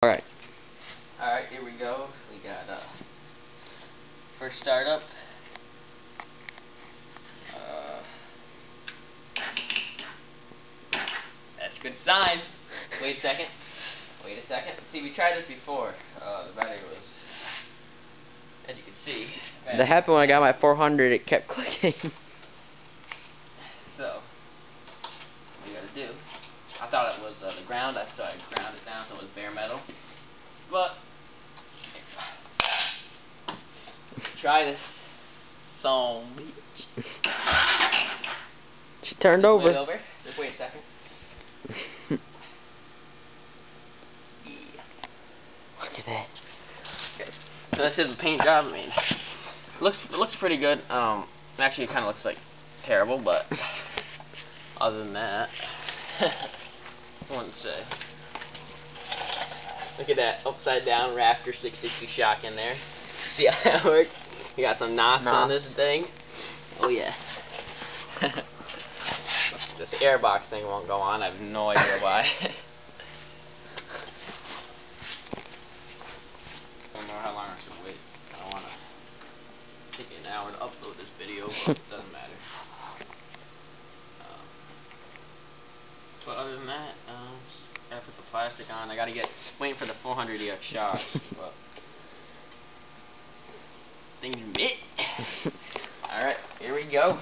Alright. Alright, here we go. We got first startup. That's a good sign. Wait a second. See, we tried this before. The battery was, as you can see. That happened when I got my 400. It kept clicking. So, what you gotta do? I thought it was the ground. So I ground it down so it was bare metal. But try this. So She turned over. Just wait a second. Look at that. Okay. So this is the paint job. I mean, it looks pretty good. Actually, it kind of looks like terrible, but other than that, I wouldn't say. Look at that upside down Raptor 660 shock in there. See how that works? You got some NOS on this thing. Oh yeah. This airbox thing won't go on. I have no idea why. I don't know how long I should wait. I don't want to take an hour to upload this video, but it doesn't matter. But other than that, gotta put the plastic on. I gotta waiting for the 400EX shocks. But things bit. Alright, here we go.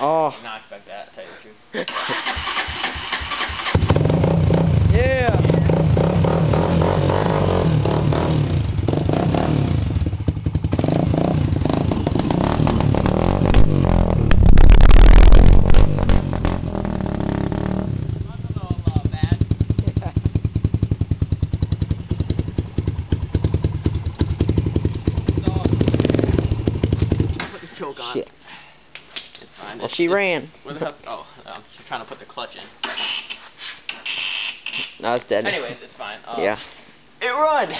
Oh. Did not expect that, to tell you the truth. Yeah. Choke on. Shit. It's fine. Well, she ran. Where the hell? Oh, I'm just trying to put the clutch in. No, it's dead. Anyways, it's fine. Yeah. It run.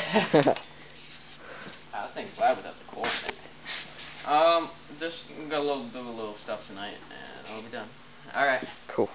I think glad without the cord in it. Just do a little stuff tonight, and I'll be done. All right. Cool.